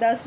10